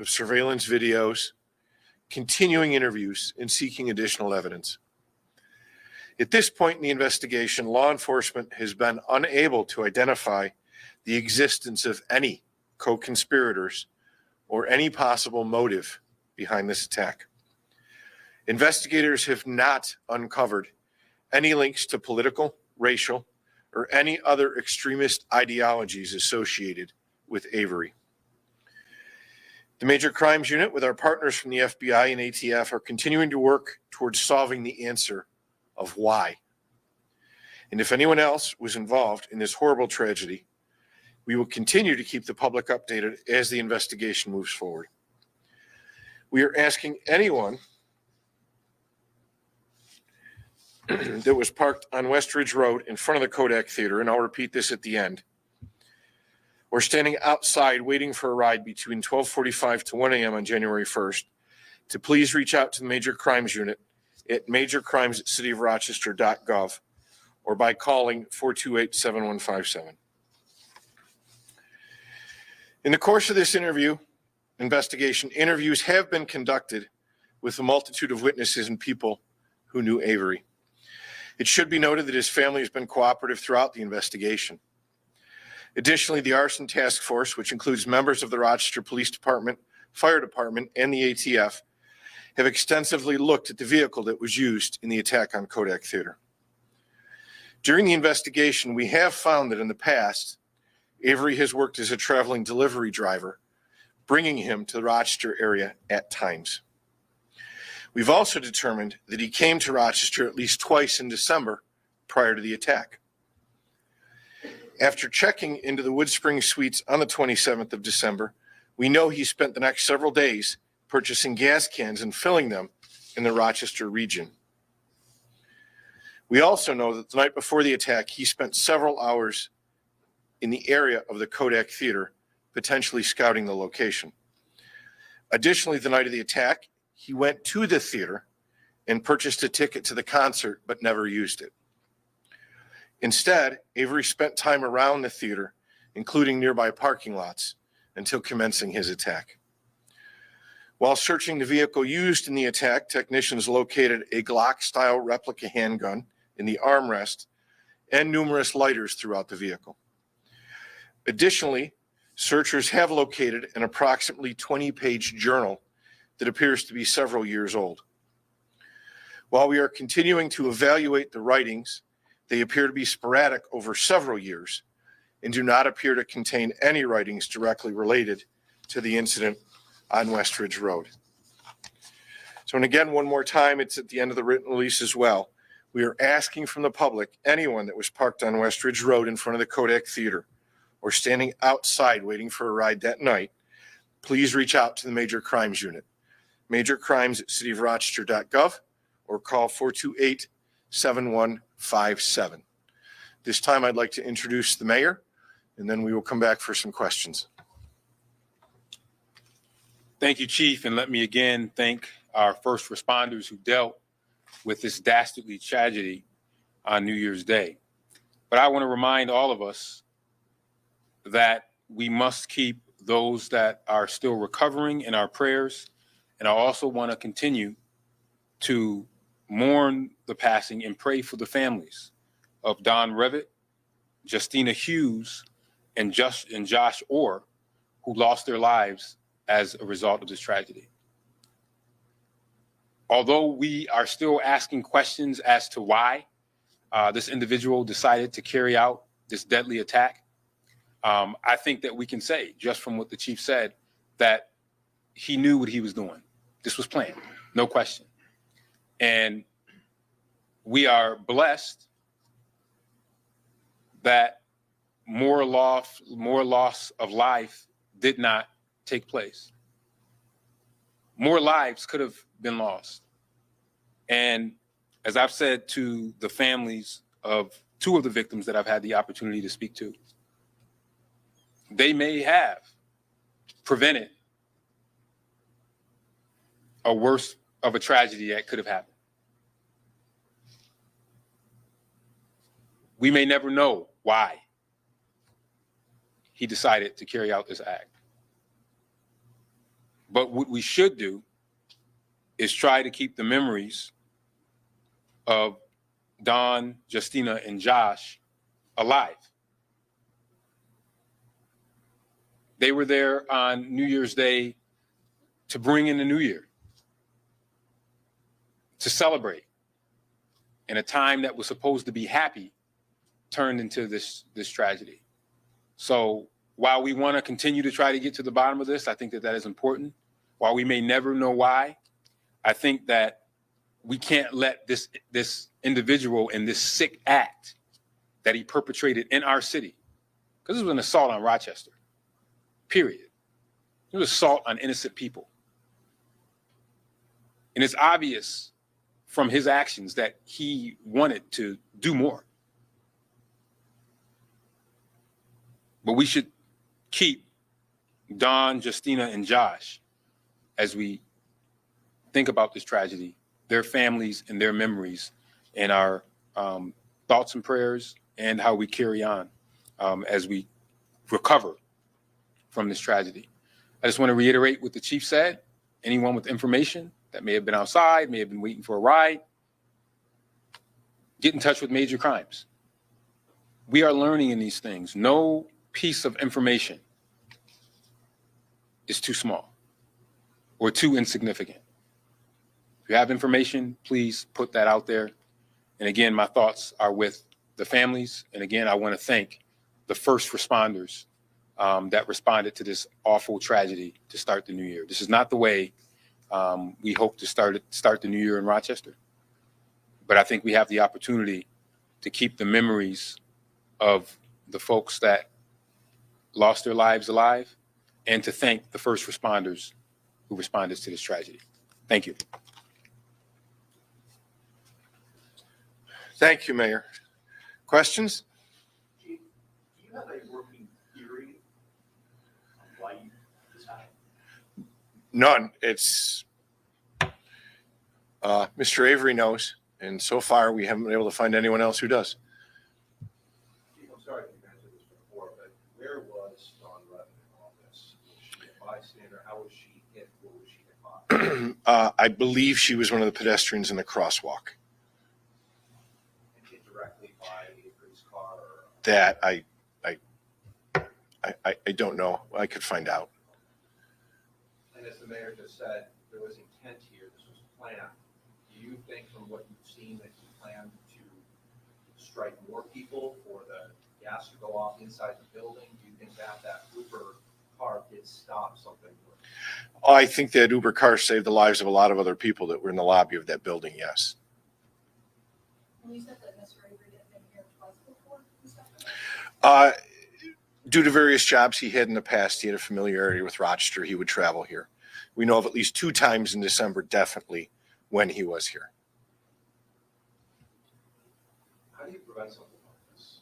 of surveillance videos, continuing interviews, and seeking additional evidence. At this point in the investigation, law enforcement has been unable to identify the existence of any co-conspirators or any possible motive behind this attack. Investigators have not uncovered any links to political, racial, or any other extremist ideologies associated with Avery. The Major Crimes Unit, with our partners from the FBI and ATF, are continuing to work towards solving the answer of why. And if anyone else was involved in this horrible tragedy, we will continue to keep the public updated as the investigation moves forward. We are asking anyone that was parked on West Ridge Road in front of the Kodak Theater, and I'll repeat this at the end, or standing outside waiting for a ride between 12:45 to 1 a.m. on January 1st, to please reach out to the Major Crimes Unit at majorcrimes@cityofrochester.gov or by calling 428-7157. In the course of this investigation, interviews have been conducted with a multitude of witnesses and people who knew Avery. It should be noted that his family has been cooperative throughout the investigation. Additionally, the Arson Task Force, which includes members of the Rochester Police Department, Fire Department, and the ATF, have extensively looked at the vehicle that was used in the attack on Kodak Theater. During the investigation, we have found that in the past, Avery has worked as a traveling delivery driver, bringing him to the Rochester area at times. We've also determined that he came to Rochester at least twice in December prior to the attack. After checking into the Wood Springs Suites on the 27th of December, we know he spent the next several days purchasing gas cans and filling them in the Rochester region. We also know that the night before the attack, he spent several hours in the area of the Kodak Theater, potentially scouting the location. Additionally, the night of the attack, he went to the theater and purchased a ticket to the concert, but never used it. Instead, Avery spent time around the theater, including nearby parking lots, until commencing his attack. While searching the vehicle used in the attack, technicians located a Glock-style replica handgun in the armrest and numerous lighters throughout the vehicle. Additionally, searchers have located an approximately 20-page journal that appears to be several years old. While we are continuing to evaluate the writings, they appear to be sporadic over several years and do not appear to contain any writings directly related to the incident on West Ridge Road. So, and again, one more time, it's at the end of the written release as well. We are asking from the public, anyone that was parked on West Ridge Road in front of the Kodak Theater or standing outside waiting for a ride that night, please reach out to the Major Crimes Unit, majorcrimes@cityofrochester.gov, or call 428-7157. This time I'd like to introduce the mayor, and then we will come back for some questions. Thank you, Chief, and let me again thank our first responders who dealt with this dastardly tragedy on New Year's Day. But I want to remind all of us that we must keep those that are still recovering in our prayers, and I also want to continue to mourn the passing and pray for the families of Don Revitt, Justina Hughes, and Josh Orr, who lost their lives as a result of this tragedy. Although we are still asking questions as to why this individual decided to carry out this deadly attack, I think that we can say, just from what the chief said, that he knew what he was doing. This was planned, no question. And we are blessed that more loss of life did not take place. More lives could have been lost. And as I've said to the families of two of the victims that I've had the opportunity to speak to, they may have prevented a worse of a tragedy that could have happened. We may never know why he decided to carry out this act. But what we should do is try to keep the memories of Don, Justina, and Josh alive. They were there on New Year's Day to bring in the new year, to celebrate. And a time that was supposed to be happy turned into this tragedy. So while we want to continue to try to get to the bottom of this, I think that that is important. While we may never know why, I think that we can't let this individual and this sick act that he perpetrated in our city, because this was an assault on Rochester, period. It was assault on innocent people. And it's obvious from his actions that he wanted to do more. But we should keep Don, Justina, and Josh, as we think about this tragedy, their families and their memories, and our thoughts and prayers, and how we carry on as we recover from this tragedy. I just want to reiterate what the chief said. Anyone with information that may have been outside, may have been waiting for a ride, get in touch with Major Crimes. We are learning in these things. No piece of information is too small or too insignificant. If you have information, please put that out there. And again, my thoughts are with the families. And again, I want to thank the first responders that responded to this awful tragedy to start the new year. This is not the way we hope to start the new year in Rochester. But I think we have the opportunity to keep the memories of the folks that lost their lives alive, and to thank the first responders who responded to this tragedy. Thank you. Thank you, Mayor. Questions? Chief, do you have a working theory on why this happened? None. It's Mr. Avery knows, and so far we haven't been able to find anyone else who does. Chief, I'm sorry if you mentioned this before, but where was Dawn Rutten in all this? Was she a bystander? How was she hit? What was she hit by? I believe she was one of the pedestrians in the crosswalk. And hit directly by Avery's car? Or... That I don't know. I could find out. And as the mayor just said, there was intent here. This was planned. Do you think from what you've seen that he planned to strike more people, for the gas to go off inside the building? Do you think that Uber car did stop something? I think that Uber car saved the lives of a lot of other people that were in the lobby of that building, yes. And you said that Mr. Avery had been here twice before? Is that right? Due to various jobs he had in the past, he had a familiarity with Rochester. He would travel here. We know of at least 2 times in December, definitely, when he was here. How do you prevent something like this?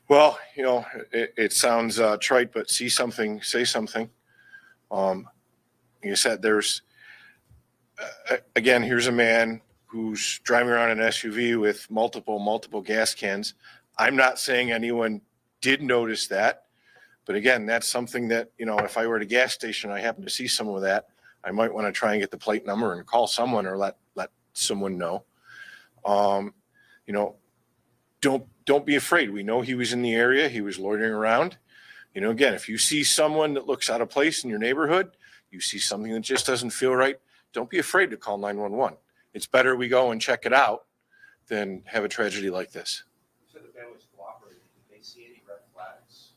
Well, you know, it sounds trite, but see something, say something. Like I said, there's, again, here's a man who's driving around in an SUV with multiple gas cans. I'm not saying anyone did notice that, but again, that's something that, you know, if I were at a gas station, I happen to see someone with that, I might want to try and get the plate number and call someone, or let someone know. You know, don't be afraid. We know he was in the area. He was loitering around. You know, again, if you see someone that looks out of place in your neighborhood, you see something that just doesn't feel right, don't be afraid to call 911. It's better we go and check it out than have a tragedy like this. You said the families cooperated. Did they see any red flags?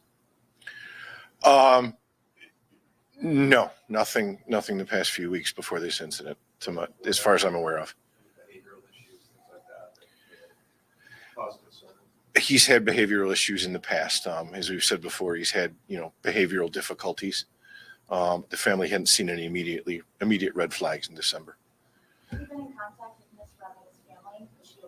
No, nothing the past few weeks before this incident, as far as I'm aware of. Behavioral issues, things like that cause concern? He's had behavioral issues in the past. As we've said before, he's had, you know, behavioral difficulties. The family hadn't seen any immediate red flags in December. Have you been in contact with Ms. Reynolds' family? Is she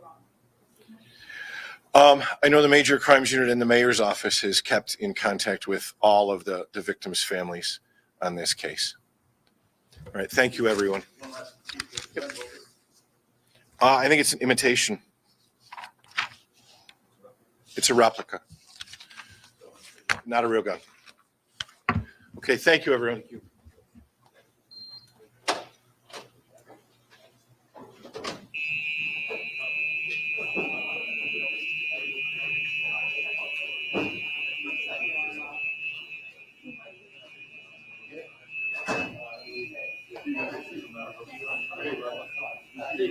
alone? I know the Major Crimes Unit in the mayor's office has kept in contact with all of the victims' families on this case. All right, thank you, everyone. One last, I think it's an imitation. It's a replica, not a real gun. Okay, thank you, everyone.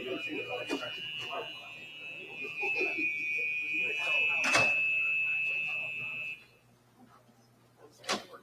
All right.